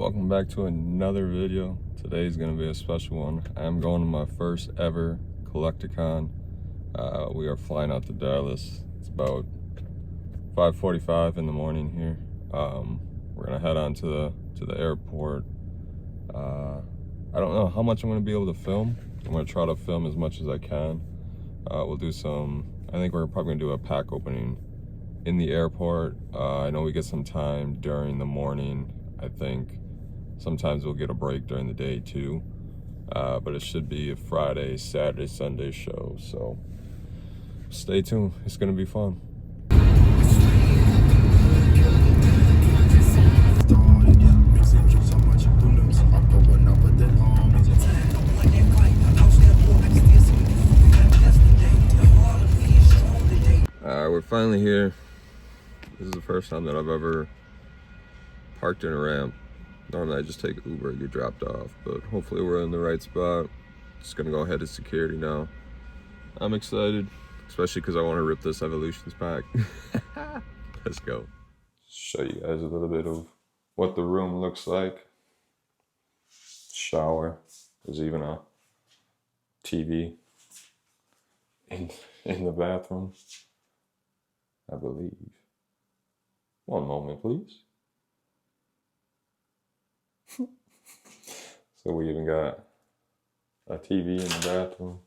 Welcome back to another video. Today's gonna be a special one. I'm going to my first ever Collecticon. We are flying out to Dallas. It's about 5:45 in the morning here. We're gonna head on to the airport. I don't know how much I'm gonna be able to film. I'm gonna try to film as much as I can. We'll do I think we're probably gonna do a pack opening in the airport. I know we get some time during the morning. I think sometimes we'll get a break during the day too, but it should be a Friday, Saturday, Sunday show, so stay tuned. It's gonna be fun. We're finally here. This is the first time that I've ever parked in a ramp. Normally I just take Uber and get dropped off, but hopefully we're in the right spot. Just gonna go ahead to security now. I'm excited, especially because I want to rip this Evolutions pack. Let's go. Show you guys a little bit of what the room looks like. Shower. There's even a TV in the bathroom, I believe. One moment, please. So we even got a TV in the bathroom.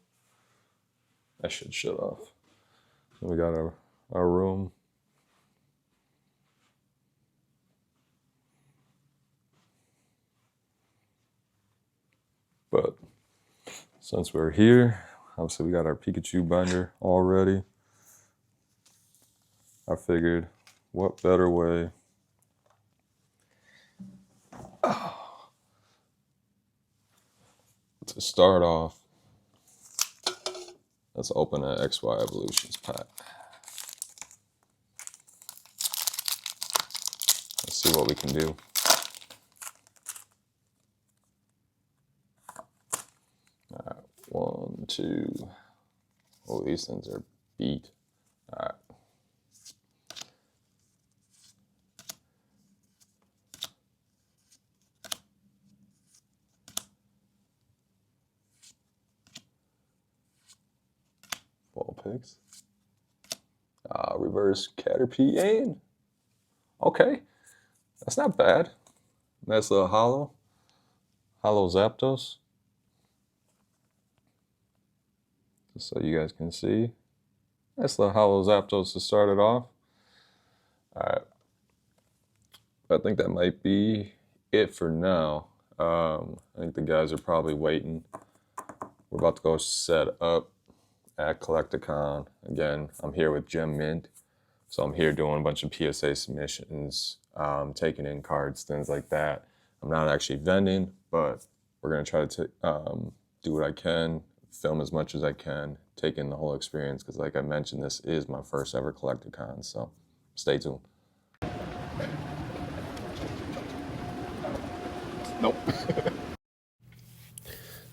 I should shut off. So we got our room. But since we're here, obviously we got our Pikachu binder all ready. I figured, what better way to start off. Let's open an XY Evolutions pack. Let's see what we can do. All right, 1, 2. Oh, these things are beat. All right. Ball picks. Reverse Caterpie and okay, that's not bad. Nice little hollow Zapdos. Just so you guys can see. Nice little hollow Zapdos to start it off. Alright. I think that might be it for now. I think the guys are probably waiting. We're about to go set up at Collecticon. Again, I'm here with Gem Mint. So I'm here doing a bunch of PSA submissions, taking in cards, things like that. I'm not actually vending, but we're gonna try to do what I can, film as much as I can, take in the whole experience, because like I mentioned, this is my first ever Collecticon, so stay tuned. Nope.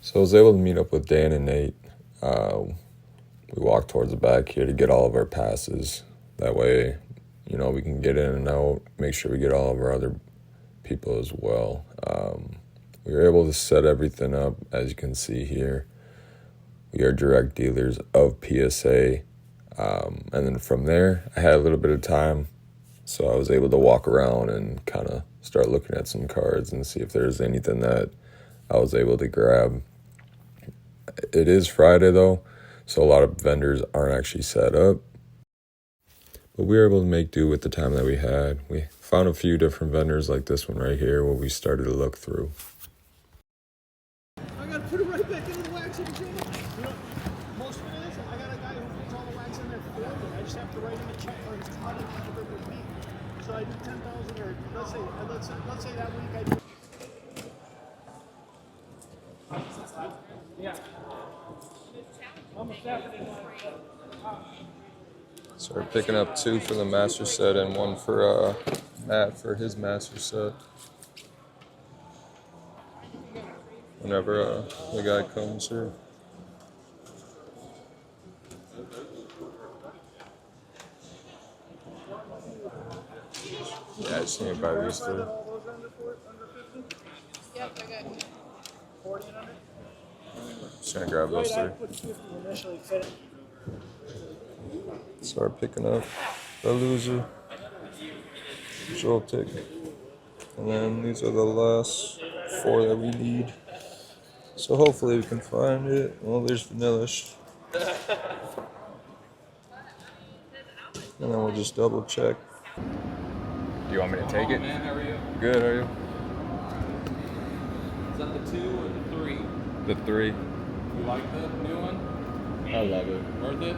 So I was able to meet up with Dan and Nate. We walked towards the back here to get all of our passes. That way, you know, we can get in and out, make sure we get all of our other people as well. We were able to set everything up, as you can see here. We are direct dealers of PSA. And then from there, I had a little bit of time, so I was able to walk around and kind of start looking at some cards and see if there's anything that I was able to grab. It is Friday though, so a lot of vendors aren't actually set up. But we were able to make do with the time that we had. We found a few different vendors like this one right here where we started to look through. I gotta put it right back into the waxing machine. You know, most of it is, I got a guy who puts all the wax in there for me. I just have to write him a check or cut it out of it with me. So I do 10,000 or let's say that week I do. Yeah. So we're picking up 2 for the master set and 1 for Matt for his master set. Whenever the guy comes here. Yeah, I just need to buy these 3. 40 and under? Just gonna grab those Right, I three. put 50 initially. Fit. Start picking up the loser, Joltik, and then these are the last 4 that we need. So hopefully we can find it. Well, there's Vanillish. And then we'll just double check. Do you want me to take it? Man, how are you? Good, are you? Is that the 2 or the 3? The 3. You like the new one? I love it. Worth it?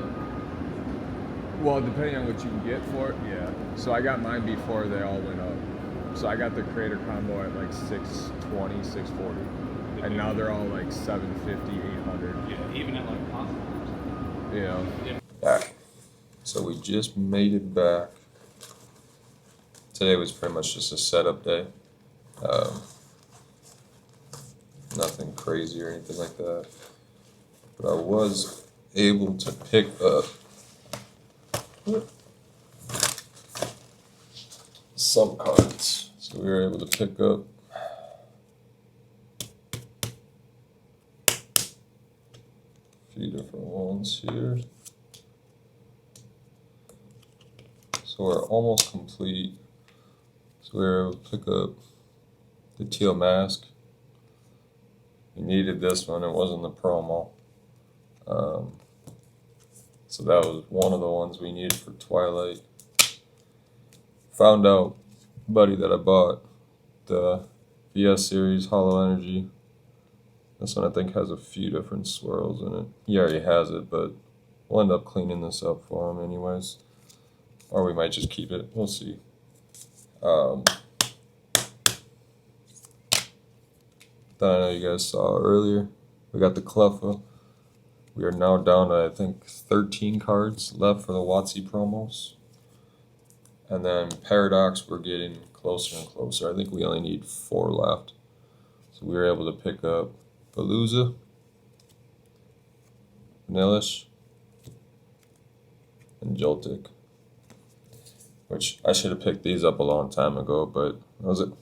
Well, depending on what you can get for it, yeah. So I got mine before they all went up. So I got the Creator combo at like 620, 640. And now they're all like 750, 800. Yeah, even at like Costco. Yeah. Back. So we just made it back. Today was pretty much just a setup day. Nothing crazy or anything like that. But I was able to pick up some cards. So we were able to pick up a few different ones here. So we're almost complete. So we were able to pick up the teal mask. We needed this one, it wasn't the promo. So that was one of the ones we needed for Twilight. Found out, buddy, that I bought the VS Series Hollow Energy. This one I think has a few different swirls in it. He already has it, but we'll end up cleaning this up for him anyways. Or we might just keep it, we'll see. That I know you guys saw earlier. We got the Cleffa. We are now down to, I think, 13 cards left for the WotC promos. And then Paradox, we're getting closer and closer. I think we only need 4 left. So we were able to pick up Veluza, Vanillish, and Joltik. Which I should have picked these up a long time ago, but was it?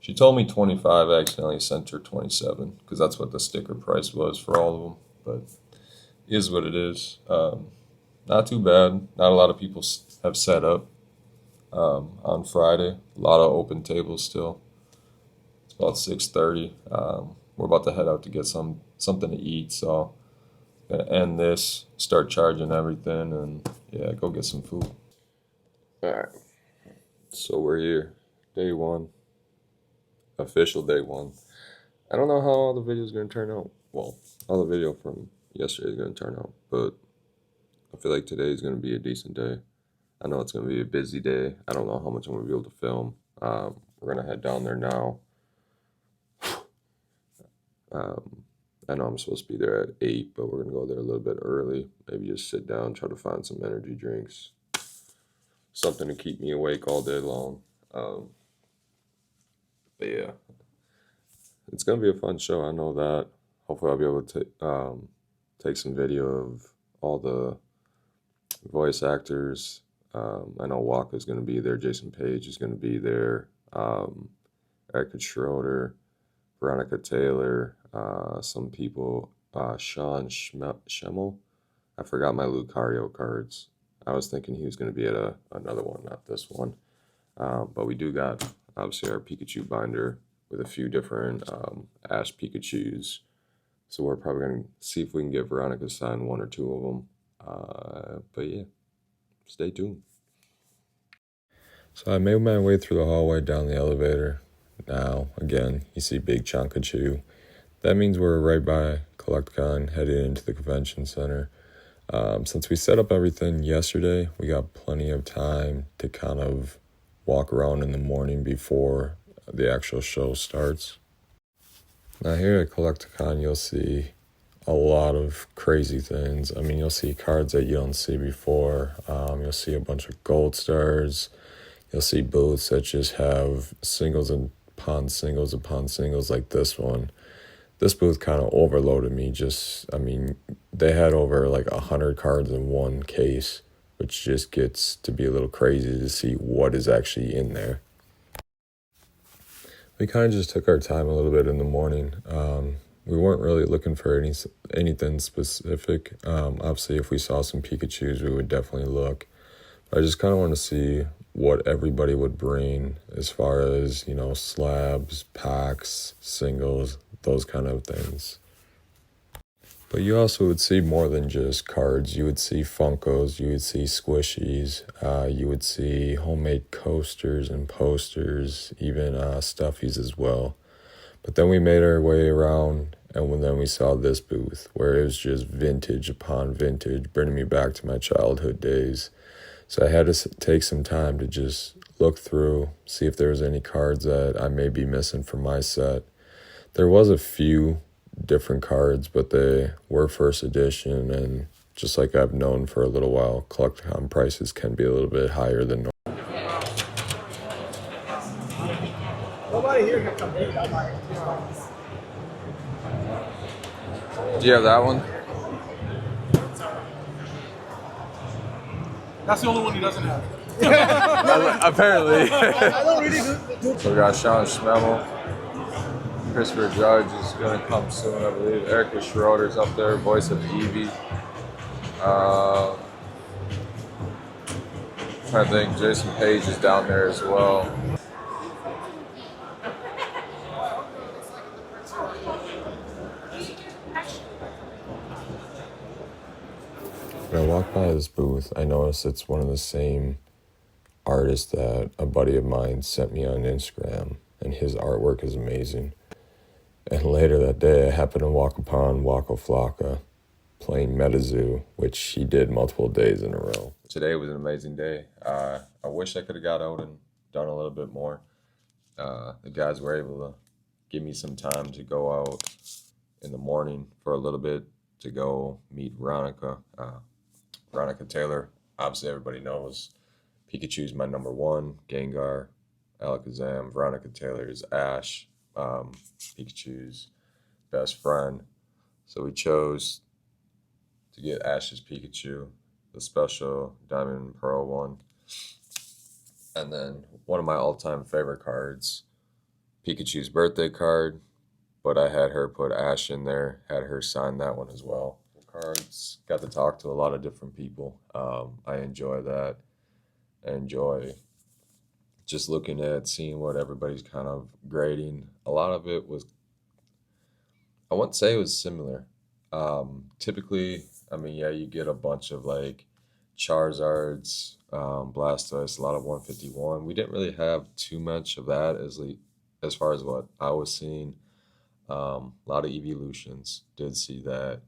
She told me 25, I accidentally sent her 27, because that's what the sticker price was for all of them. But it is what it is. Not too bad. Not a lot of people have set up on Friday. A lot of open tables still. It's about 6:30. We're about to head out to get something to eat, so I'm gonna end this, start charging everything, and yeah, go get some food. All right. So we're here, day 1. Official day 1. I don't know how all the videos are going to turn out. Well, all the video from yesterday is going to turn out, but I feel like today is going to be a decent day. I know it's going to be a busy day. I don't know how much I'm going to be able to film. We're going to head down there now. I know I'm supposed to be there at 8, but we're going to go there a little bit early. Maybe just sit down, try to find some energy drinks. Something to keep me awake all day long. But yeah, it's going to be a fun show. I know that. Hopefully I'll be able to take some video of all the voice actors. I know Waka's going to be there. Jason Page is going to be there. Erica Schroeder, Veronica Taylor, some people, Sean Schemmel. I forgot my Lucario cards. I was thinking he was going to be at another one, not this one. But we do got, obviously, our Pikachu binder with a few different Ash Pikachus. So we're probably going to see if we can get Veronica to sign 1 or 2 of them. But yeah, stay tuned. So I made my way through the hallway down the elevator. Now, again, you see Big Chonkachu. That means we're right by CollectCon, headed into the convention center. Since we set up everything yesterday, we got plenty of time to kind of walk around in the morning before the actual show starts. Now here at CollectCon, you'll see a lot of crazy things. I mean, you'll see cards that you don't see before. You'll see a bunch of gold stars. You'll see booths that just have singles upon singles upon singles like this one. This booth kind of overloaded me. They had over like 100 cards in one case, which just gets to be a little crazy to see what is actually in there. we kind of just took our time a little bit in the morning. We weren't really looking for anything specific. Obviously, if we saw some Pikachus, we would definitely look. I just kind of want to see what everybody would bring as far as, you know, slabs, packs, singles, those kind of things. But you also would see more than just cards. You would see Funkos, you would see squishies, you would see homemade coasters and posters, even stuffies as well. But then we made our way around, and then we saw this booth where it was just vintage upon vintage, bringing me back to my childhood days. So I had to take some time to just look through, see if there was any cards that I may be missing from my set. There was a few different cards, but they were first edition, and just like I've known for a little while, Collecticon prices can be a little bit higher than normal. Nobody here can compete. I'm like, Do you have that one? That's the only one he doesn't have. Apparently. I don't really do. So we got Sean Schmemmel. Christopher Judge is going to come soon, I believe. Erica Schroeder's up there, voice of Eevee. I think Jason Page is down there as well. When I walked by this booth, I noticed it's one of the same artists that a buddy of mine sent me on Instagram, and his artwork is amazing. And later that day, I happened to walk upon Waka Flocka playing MetaZoo, which he did multiple days in a row. Today was an amazing day. I wish I could have got out and done a little bit more. The guys were able to give me some time to go out in the morning for a little bit to go meet Veronica. Veronica Taylor, obviously everybody knows. Pikachu's my number one, Gengar, Alakazam. Veronica Taylor is Ash, Pikachu's best friend. So we chose to get Ash's Pikachu, the special Diamond and Pearl one. And then one of my all-time favorite cards, Pikachu's birthday card, but I had her put Ash in there, had her sign that one as well. Cards, got to talk to a lot of different people. I enjoy that. I enjoy just looking at seeing what everybody's kind of grading. A lot of it was, I wouldn't say it was similar. Typically, I mean, yeah, you get a bunch of like Charizards, Blastoise, a lot of 151. We didn't really have too much of that as far as what I was seeing. A lot of evolutions, did see that.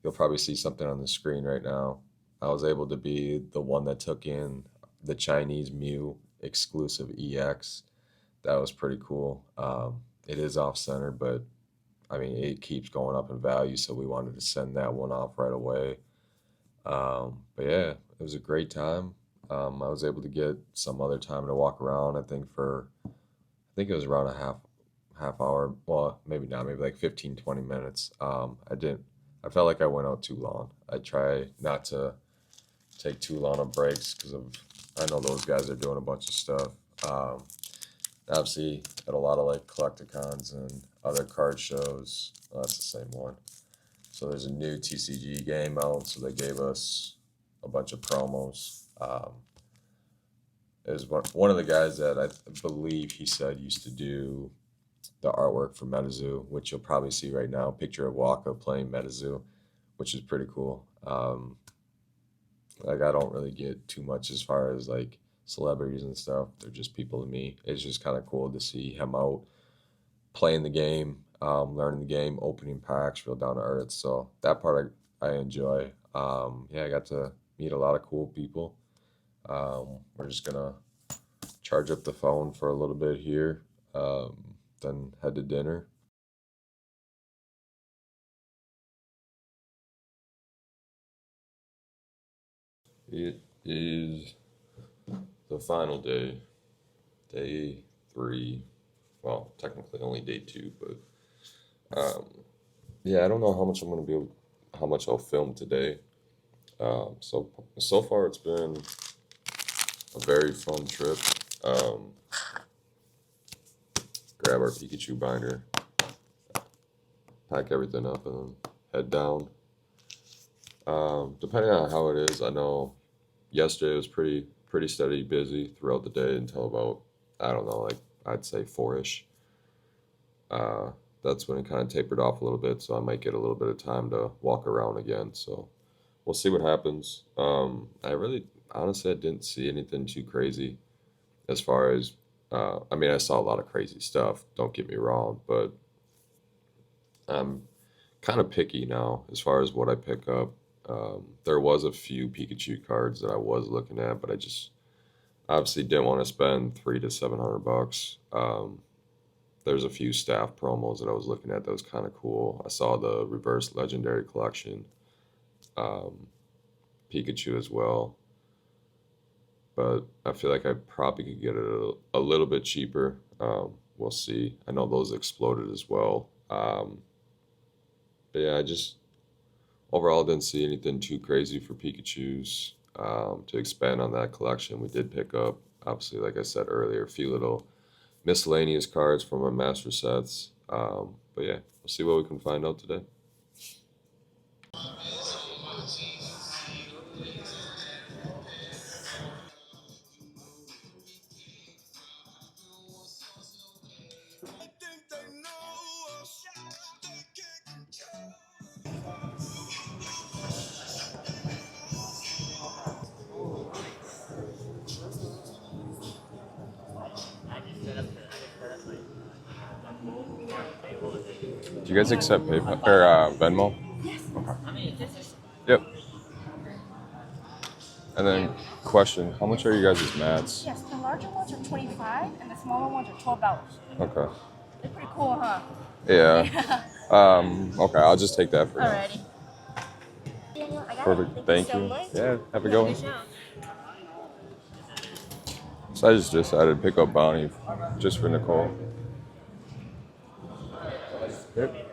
You'll probably see something on the screen right now. I was able to be the one that took in the Chinese Mew exclusive EX. That was pretty cool. It is off center, but I mean, it keeps going up in value, so we wanted to send that one off right away. But yeah, it was a great time. I was able to get some other time to walk around. I think it was around a half hour. Well, maybe not, maybe like 15, 20 minutes. I felt like I went out too long. I try not to take too long of breaks because I know those guys are doing a bunch of stuff. Obviously, at a lot of like Collecticons and other card shows. Oh, that's the same one. So there's a new TCG game out, so they gave us a bunch of promos. It was one of the guys that I believe he said used to do the artwork for MetaZoo, which you'll probably see right now, a picture of Waka playing MetaZoo, which is pretty cool. Like, I don't really get too much as far as like celebrities and stuff. They're just people to me. It's just kind of cool to see him out playing the game, learning the game, opening packs, real down to earth. So that part I enjoy. Yeah, I got to meet a lot of cool people. We're just gonna charge up the phone for a little bit here, then head to dinner. It is the final day, day 3. Well, technically only day 2, but yeah, I don't know how much how much I'll film today. So far it's been a very fun trip. grab our Pikachu binder, pack everything up, and then head down. Depending on how it is, I know yesterday was pretty steady busy throughout the day until about, I don't know, like I'd say 4-ish. That's when it kind of tapered off a little bit, so I might get a little bit of time to walk around again. So we'll see what happens. I really, honestly, I didn't see anything too crazy as far as, I mean, I saw a lot of crazy stuff, don't get me wrong, but I'm kind of picky now as far as what I pick up. There was a few Pikachu cards that I was looking at, but I just obviously didn't want to spend 300 to 700 bucks. There's a few staff promos that I was looking at that was kind of cool. I saw the reverse legendary collection, um, Pikachu as well, but I feel like I probably could get it a little bit cheaper. We'll see. I know those exploded as well. But yeah, I just overall didn't see anything too crazy for Pikachu's. To expand on that collection, we did pick up, obviously, like I said earlier, a few little miscellaneous cards from our master sets. But yeah, we'll see what we can find out today. Do you guys accept PayPal or Venmo? Yep. And then question, how much are you guys' mats? Yes, the larger ones are 25 and the smaller ones are $12. Okay. They're pretty cool, huh? Yeah. Okay, I'll just take that for now. Alrighty. Daniel, I got Perfect. it. Thank so you. much. Yeah, have a You good have one. show. So I just decided to pick up Bounty just for Nicole. Yep.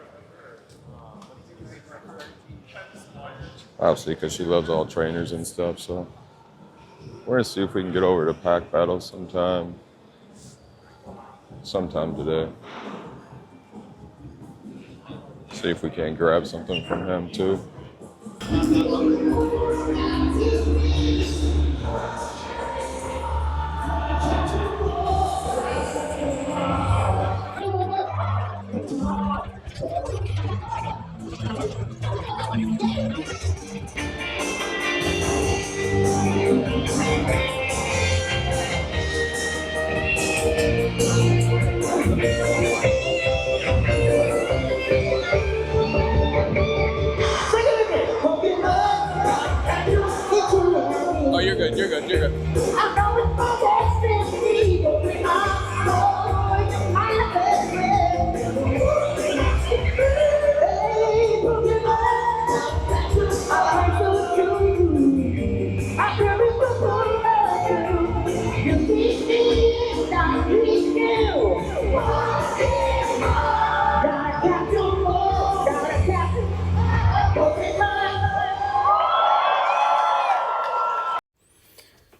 Obviously, because she loves all trainers and stuff, so we're gonna see if we can get over to Pack Battle sometime today. See if we can grab something from him too. Oh, you're good. You're good. You're good.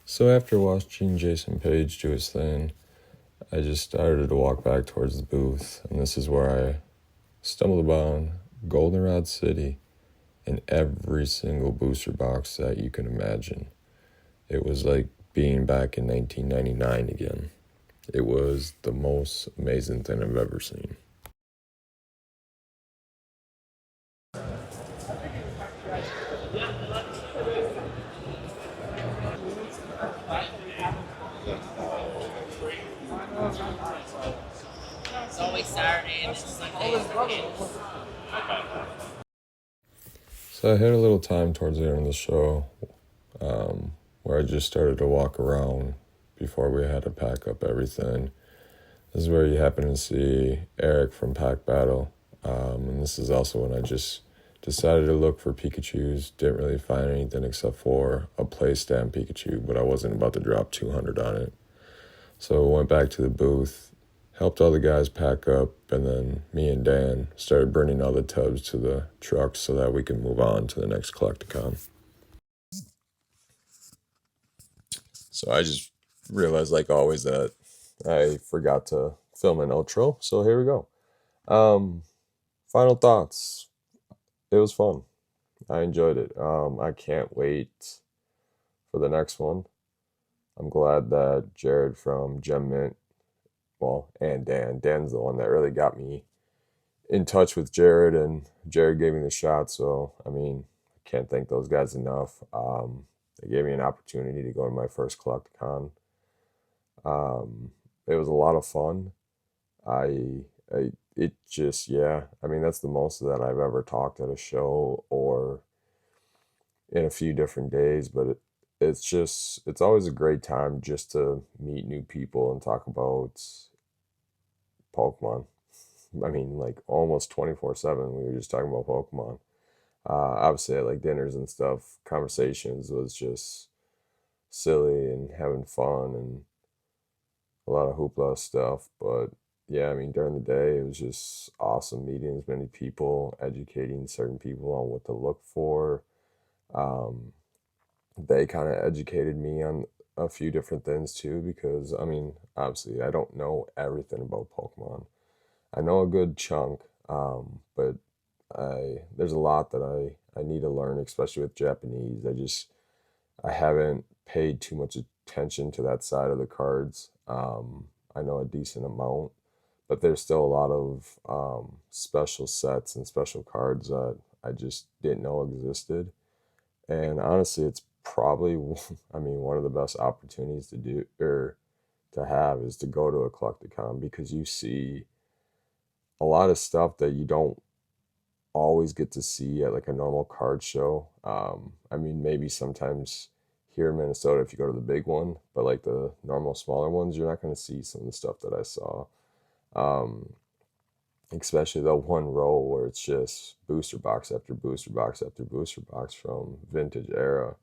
So after watching Jason Page do his thing, I just started to walk back towards the booth, and this is where I stumbled upon Goldenrod City in every single booster box that you can imagine. It was like being back in 1999 again. It was the most amazing thing I've ever seen. It's always Saturday and it's Sunday. So I had a little time towards the end of the show where I just started to walk around before we had to pack up everything. This is where you happen to see Eric from Pack Battle. And this is also when I just decided to look for Pikachus. Didn't really find anything except for a play stamp Pikachu, but I wasn't about to drop 200 on it. So I went back to the booth, helped all the guys pack up, and then me and Dan started bringing all the tubs to the trucks so that we can move on to the next Collecticon. So I just realized, like always, that I forgot to film an outro. So here we go. Um, Final thoughts. It was fun. I enjoyed it. I can't wait for the next one. I'm glad that Jared from Gem Mint, well, and Dan's the one that really got me in touch with Jared, and Jared gave me the shot. So, I mean, I can't thank those guys enough. They gave me an opportunity to go to my first Collecticon. It was a lot of fun. It just, yeah. I mean, that's the most that I've ever talked at a show or in a few different days, but it's always a great time just to meet new people and talk about Pokemon. I mean, like almost 24/7, we were just talking about Pokemon. Obviously, at like dinners and stuff, conversations was just silly and having fun and a lot of hoopla stuff. But yeah, I mean, during the day, it was just awesome meeting as many people, educating certain people on what to look for. Um, they kind of educated me on a few different things too, because I mean, obviously, I don't know everything about Pokemon. I know a good chunk, but there's a lot that I need to learn, especially with Japanese. I haven't paid too much attention to that side of the cards. I know a decent amount, but there's still a lot of special sets and special cards that I just didn't know existed. And honestly, it's probably, I mean, one of the best opportunities to do or to have is to go to a Collecticon, because you see a lot of stuff that you don't always get to see at like a normal card show. I mean, maybe sometimes here in Minnesota, if you go to the big one, but like the normal smaller ones, you're not going to see some of the stuff that I saw. Um, Especially the one row where it's just booster box after booster box after booster box from vintage era.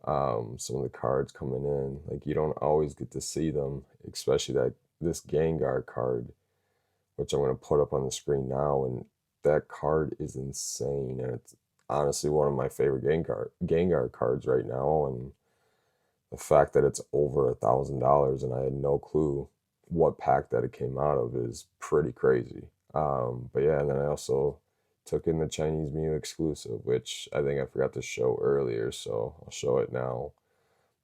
Some of the cards coming in, like you don't always get to see them, especially that this Gengar card, which I'm going to put up on the screen now. And that card is insane. And it's honestly one of my favorite Gengar cards right now. And the fact that it's over $1,000 and I had no clue what pack that it came out of is pretty crazy. But yeah, and then I also took in the Chinese Mew exclusive, which I think I forgot to show earlier, so I'll show it now.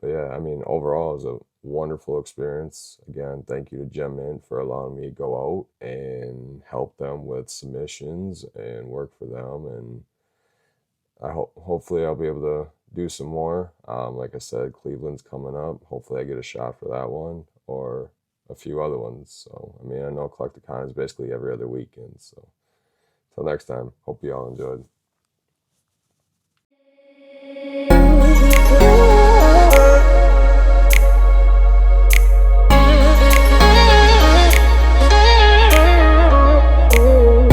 But yeah, I mean, overall, it was a wonderful experience. Again, thank you to Gem Mint for allowing me to go out and help them with submissions and work for them. And I hope hopefully I'll be able to do some more. Like I said, Cleveland's coming up. Hopefully, I get a shot for that one or a few other ones. So I mean, I know Collecticon is basically every other weekend. So till next time, hope you all enjoyed.